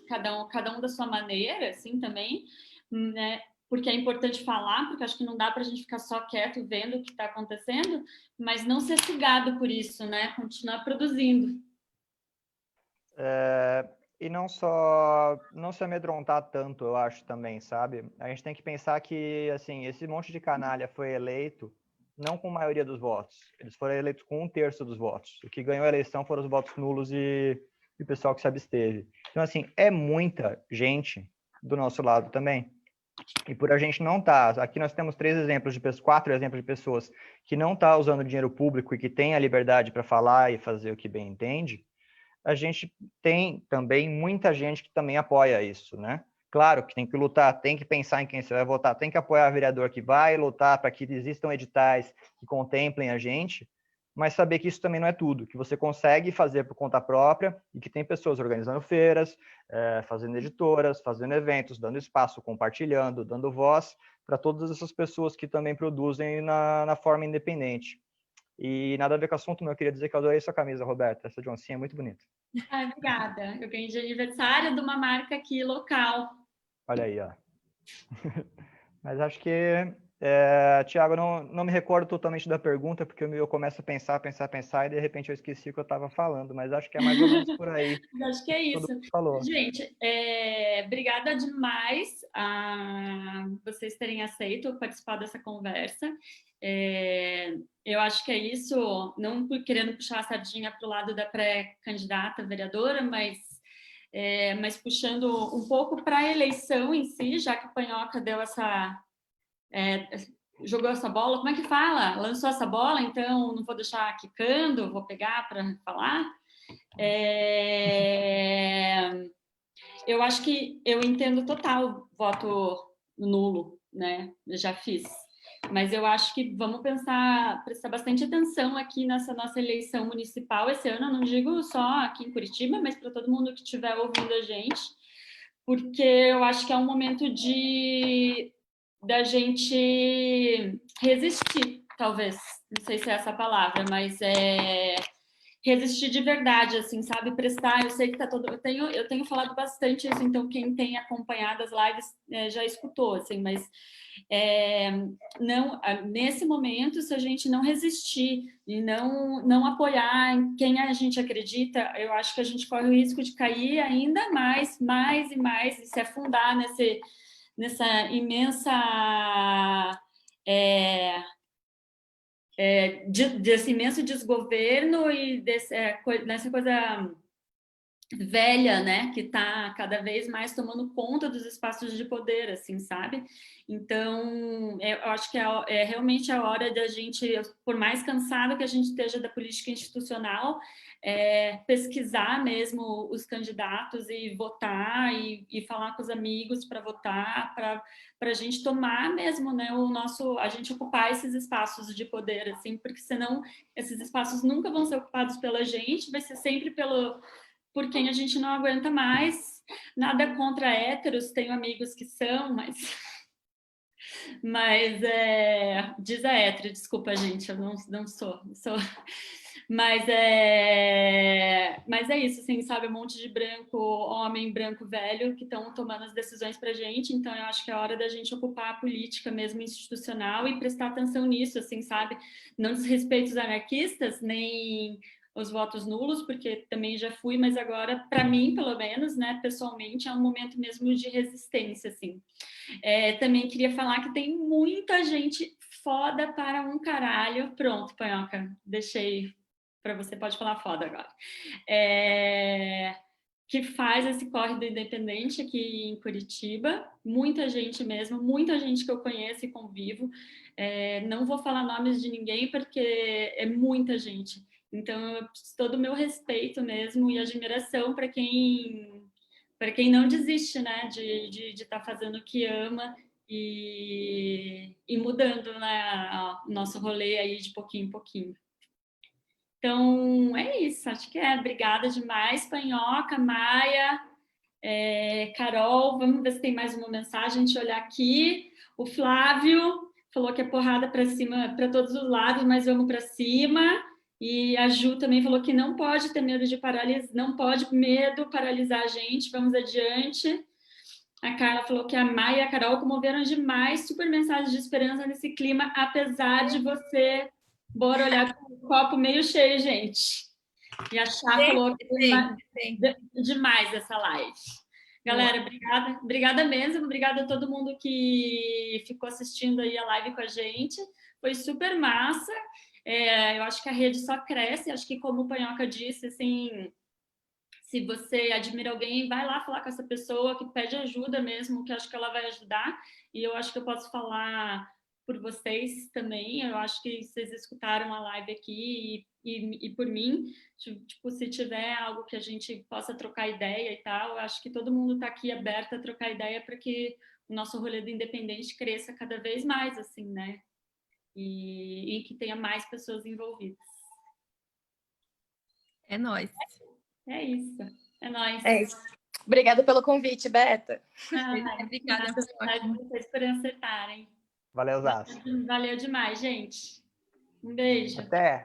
Cada um da sua maneira, assim, também, né? Porque é importante falar, porque acho que não dá para a gente ficar só quieto vendo o que está acontecendo, mas não ser sugado por isso, né? Continuar produzindo. E não se amedrontar tanto, eu acho também, sabe? A gente tem que pensar que, assim, esse monte de canalha foi eleito não com a maioria dos votos. Eles foram eleitos com 1/3 dos votos. O que ganhou a eleição foram os votos nulos e o pessoal que se absteve. Então, assim, é muita gente do nosso lado também. E por a gente não estar... Aqui nós temos 4 exemplos de pessoas que não estão usando dinheiro público e que têm a liberdade para falar e fazer o que bem entende. A gente tem também muita gente que também apoia isso, né? Claro que tem que lutar, tem que pensar em quem você vai votar, tem que apoiar o vereador que vai lutar para que existam editais que contemplem a gente, mas saber que isso também não é tudo, que você consegue fazer por conta própria e que tem pessoas organizando feiras, fazendo editoras, fazendo eventos, dando espaço, compartilhando, dando voz para todas essas pessoas que também produzem na forma independente. E nada a ver com o assunto, mas eu queria dizer que eu adorei sua camisa, Roberta. Essa de oncinha é muito bonita. Obrigada. Eu ganhei de aniversário de uma marca aqui local. Olha aí, ó. Mas acho que, Thiago, não me recordo totalmente da pergunta, porque eu começo a pensar, e de repente eu esqueci o que eu estava falando, mas acho que é mais ou menos por aí. Acho que é isso. Falou. Gente, obrigada demais a vocês terem aceito participar dessa conversa. Eu acho que é isso, não querendo puxar a sardinha para o lado da pré-candidata vereadora, mas mas puxando um pouco para a eleição em si, já que o Panhoca deu jogou essa bola, como é que fala? Lançou essa bola, então não vou deixar quicando, vou pegar para falar. Eu acho que eu entendo total o voto nulo, né? Eu já fiz. Mas eu acho que vamos prestar bastante atenção aqui nessa nossa eleição municipal esse ano, eu não digo só aqui em Curitiba, mas para todo mundo que estiver ouvindo a gente, porque eu acho que é um momento da gente resistir, talvez. Não sei se é essa a palavra, mas resistir de verdade, assim, sabe? Prestar, eu sei que tá todo... Eu tenho falado bastante isso, então quem tem acompanhado as lives já escutou, assim, mas não, nesse momento, se a gente não resistir e não apoiar em quem a gente acredita, eu acho que a gente corre o risco de cair ainda mais e mais, e se afundar nessa imensa... desse imenso desgoverno e nessa coisa velha, né, que está cada vez mais tomando conta dos espaços de poder, assim, sabe? Então, eu acho que realmente a hora da gente, por mais cansado que a gente esteja da política institucional, pesquisar mesmo os candidatos e votar e falar com os amigos para votar, para a gente tomar mesmo, né, a gente ocupar esses espaços de poder, assim, porque senão esses espaços nunca vão ser ocupados pela gente, vai ser sempre por quem a gente não aguenta mais. Nada contra héteros, tenho amigos que são, mas diz a hétero, desculpa, gente, eu não sou. Mas é isso, assim, sabe? Um monte de homem branco velho que estão tomando as decisões pra gente, então eu acho que é hora da gente ocupar a política mesmo institucional e prestar atenção nisso, assim, sabe? Não desrespeito os anarquistas, nem os votos nulos, porque também já fui, mas agora, para mim, pelo menos, né, pessoalmente, é um momento mesmo de resistência, assim. Também queria falar que tem muita gente foda para um caralho. Pronto, Panhoca, deixei para você, pode falar foda agora. Que faz esse corre do independente aqui em Curitiba, muita gente mesmo, muita gente que eu conheço e convivo. Não vou falar nomes de ninguém, porque é muita gente. Então, todo o meu respeito mesmo e admiração para quem não desiste, né, de estar fazendo o que ama e mudando, né, o nosso rolê aí de pouquinho em pouquinho. Então, é isso, acho que obrigada demais, Panhoca, Maia, Carol, vamos ver se tem mais uma mensagem, deixa eu olhar aqui. O Flávio falou que é porrada para cima, para todos os lados, mas vamos para cima. E a Ju também falou que não pode ter medo de paralisar, não pode medo paralisar a gente, vamos adiante. A Carla falou que a Maia e a Carol comoveram demais, super mensagem de esperança nesse clima, apesar de você, bora olhar com o copo meio cheio, gente. E a Chá falou que demais essa live. Galera, obrigada mesmo, obrigada a todo mundo que ficou assistindo aí a live com a gente, foi super massa. Eu acho que a rede só cresce, acho que como o Panhoca disse, assim, se você admira alguém, vai lá falar com essa pessoa que pede ajuda mesmo, que eu acho que ela vai ajudar, e eu acho que eu posso falar por vocês também, eu acho que vocês escutaram a live aqui e por mim, tipo, se tiver algo que a gente possa trocar ideia e tal, eu acho que todo mundo está aqui aberto a trocar ideia para que o nosso rolê do independente cresça cada vez mais, assim, né? E que tenha mais pessoas envolvidas. É nóis. É isso. É nóis. É isso. Obrigada pelo convite, Beta. Obrigada. Vocês por acertarem. Valeu, Zaço. Valeu demais, gente. Um beijo. Até.